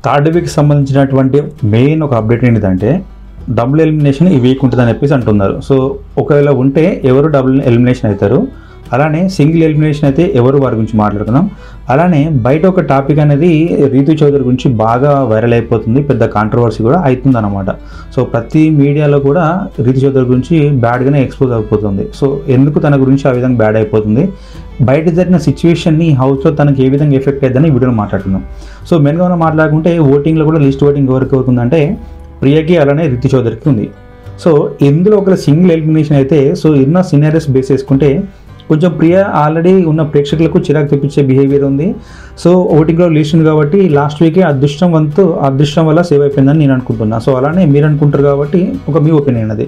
Third week సంబంధించినటువంటి main ఒక update ఏంటిదంటే డబుల్ ఎలిమినేషన్ ఈ వీక్ ఉంటుందని చెప్పేసి అంటున్నారు. సో ఒకవేళ ఉంటే ఎవరు డబుల్ ఎలిమినేషన్ అవుతారు, అలానే సింగిల్ ఎలిమినేషన్ అయితే ఎవరు, వారి గురించి మాట్లాడుకుందాం. అలానే బయట ఒక టాపిక్ అనేది రీతు చౌదరి గురించి బాగా వైరల్ అయిపోతుంది, పెద్ద కాంట్రవర్సీ కూడా అవుతుంది అనమాట. సో ప్రతి మీడియాలో కూడా రీతు చౌదరి గురించి బ్యాడ్గానే ఎక్స్పోజ్ అయిపోతుంది. సో ఎందుకు తన గురించి ఆ విధంగా బ్యాడ్ అయిపోతుంది, బయట జరిగిన సిచ్యువేషన్ని హౌస్లో తనకి ఏ విధంగా ఎఫెక్ట్ అయ్యిందని ఈ వీడియోలో మాట్లాడుతున్నాం. సో మెయిన్గా మనం మాట్లాడుకుంటే ఓటింగ్లో కూడా లిస్ట్ ఓటింగ్ ఎవరికి అవుతుందంటే ప్రియకి అలానే రీతు చౌదరికి ఉంది. సో ఇందులో ఒక సింగిల్ ఎలిమినేషన్ అయితే సో ఉన్న సినారియోస్ బేస్ చేసుకుంటే కొంచెం ప్రియ ఆల్రెడీ ఉన్న ప్రేక్షకులకు చిరాకు తెప్పించే బిహేవియర్ ఉంది. సో ఓటింగ్లో లిస్ట్ ఉంది కాబట్టి లాస్ట్ వీకే అదృష్టం వల్ల సేవ్ అయిపోయిందని నేను అనుకుంటున్నా. సో అలానే మీరు అనుకుంటారు కాబట్టి ఒక మీ ఒపీనియన్ అది.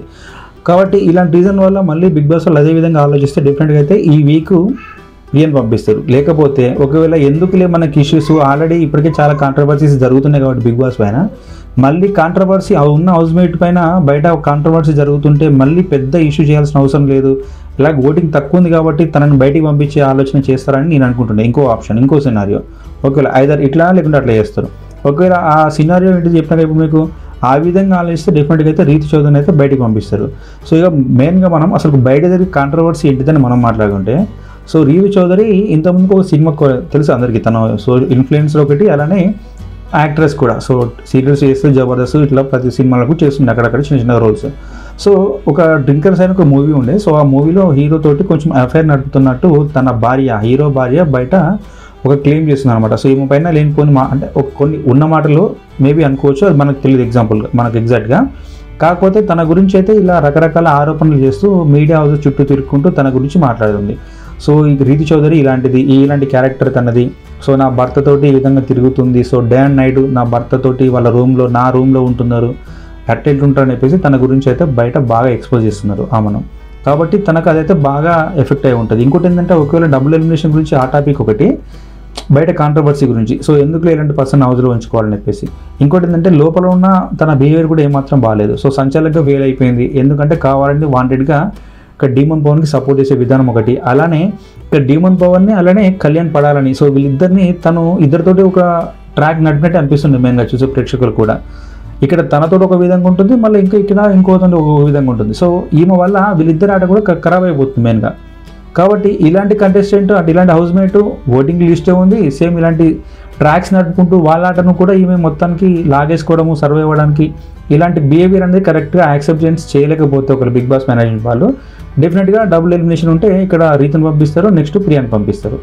కాబట్టి ఇలాంటి రీజన్ వల్ల మళ్ళీ బిగ్ బాస్ వాళ్ళు అదే విధంగా ఆలోచిస్తే డిఫరెంట్గా అయితే ఈ వీక్ ప్రియని పంపిస్తారు. లేకపోతే ఒకవేళ ఎందుకులే మనకి ఇష్యూస్ ఆల్రెడీ ఇప్పటికే చాలా కాంట్రవర్సీస్ జరుగుతున్నాయి కాబట్టి బిగ్ బాస్ పైన మళ్ళీ కాంట్రవర్సీ ఉన్న హౌస్మేట్ పైన బయట కాంట్రవర్సీ జరుగుతుంటే మళ్ళీ పెద్ద ఇష్యూ చేయాల్సిన అవసరం లేదు. ఇలాగ ఓటింగ్ తక్కువ ఉంది కాబట్టి తనని బయటికి పంపించే ఆలోచన చేస్తారని నేను అనుకుంటున్నాను. ఇంకో ఆప్షన్, ఇంకో సినారియో, ఒకవేళ ఐదర్ ఇట్లా లేకుంటే అట్లా చేస్తారు. ఒకవేళ ఆ సినారియో ఏంటి చెప్పినాక ఇప్పుడు మీకు ఆ విధంగా ఆలోచిస్తే డెఫినెట్గా అయితే రీతు చౌదరిని అయితే బయటికి పంపిస్తారు. సో ఇక మెయిన్గా మనం అసలు బయట జరిగే కాంట్రవర్సీ ఏంటిదని మనం మాట్లాడుకుంటే, సో రీతు చౌదరి ఇంతకుముందు ఒక సినిమా తెలుసు అందరికీ, తన సో ఇన్ఫ్లుయెన్సర్ ఒకటి, అలానే యాక్ట్రెస్ కూడా. సో సీరియల్స్ చేస్తే జబర్దస్త్ ఇట్లా ప్రతి సినిమాలకు చేస్తుంది అక్కడక్కడ చిన్న చిన్న రోల్స్. సో ఒక డ్రింకర్స్ అయిన ఒక మూవీ ఉండే. సో ఆ మూవీలో హీరో తోటి కొంచెం అఫైర్ నడుపుతున్నట్టు తన హీరో భార్య బయట ఒక క్లెయిమ్ చేస్తుంది అనమాట. సో ఈమె పైన లేనిపోని అంటే కొన్ని ఉన్న మాటలు మేబీ అనుకోవచ్చు, అది మనకు తెలియదు ఎగ్జాంపుల్గా మనకు ఎగ్జాక్ట్గా. కాకపోతే తన గురించి అయితే ఇలా రకరకాల ఆరోపణలు చేస్తూ మీడియా హౌస్ చుట్టూ తిరుగుకుంటూ తన గురించి మాట్లాడుతుంది. సో ఈ రీతు చౌదరి ఇలాంటి క్యారెక్టర్ తనది. సో నా భర్తతోటి ఈ విధంగా తిరుగుతుంది. సో డే అండ్ నైట్ నా భర్తతోటి వాళ్ళ నా రూమ్లో ఉంటున్నారు, అట్టెట్లుంటారని చెప్పేసి తన గురించి అయితే బయట బాగా ఎక్స్పోజ్ చేస్తున్నారు ఆమెను. కాబట్టి తనకు అదైతే బాగా ఎఫెక్ట్ అయి ఉంటుంది. ఇంకోటి ఏంటంటే ఒకవేళ డబుల్ ఎలిమినేషన్ గురించి ఆ టాపిక్ ఒకటి, బయట కాంట్రవర్సీ గురించి సో ఎందుకు ఇలాంటి పర్సన్ హౌస్లో ఉంచుకోవాలని చెప్పేసి. ఇంకోటి ఏంటంటే లోపల ఉన్న తన బిహేవియర్ కూడా ఏమాత్రం బాగాలేదు. సో సంచాలకంగా ఫెయిల్ అయిపోయింది, ఎందుకంటే కావాలని వాంటెడ్గా ఇక్కడ డీమన్ పవన్కి సపోర్ట్ చేసే విధానం ఒకటి, అలానే ఇక్కడ డీమన్ పవన్ని అలానే కళ్యాణ్ పడాలని. సో వీళ్ళిద్దరిని ఇద్దరితోటి ఒక ట్రాక్ నడిపినట్టు అనిపిస్తుంది మెయిన్గా చూసే ప్రేక్షకులు కూడా. ఇక్కడ తనతో ఒక విధంగా ఉంటుంది, మళ్ళీ ఇంకోతో ఒక విధంగా ఉంటుంది. సో ఈమె వల్ల వీళ్ళిద్దరి ఆట కూడా ఖరాబ్ అయిపోతుంది మెయిన్గా. కాబట్టి ఇలాంటి కంటెస్టెంట్ ఇలాంటి హౌస్మేట్ ఓటింగ్ లిస్టే ఉంది, సేమ్ ఇలాంటి ట్రాక్స్ నడుపుకుంటూ వాళ్ళ ఆటను కూడా ఈమె మొత్తానికి లాగేసుకోవడము, సర్వే అవ్వడానికి ఇలాంటి బిహేవియర్ అనేది కరెక్ట్గా యాక్సెప్టెన్స్ చేయలేకపోతే ఒకరు బిగ్ బాస్ మేనేజ్మెంట్ వాళ్ళు డెఫినెట్గా డబుల్ ఎలిమినేషన్ ఉంటే ఇక్కడ రీతుని పంపిస్తారు, నెక్స్ట్ ప్రియాని పంపిస్తారు.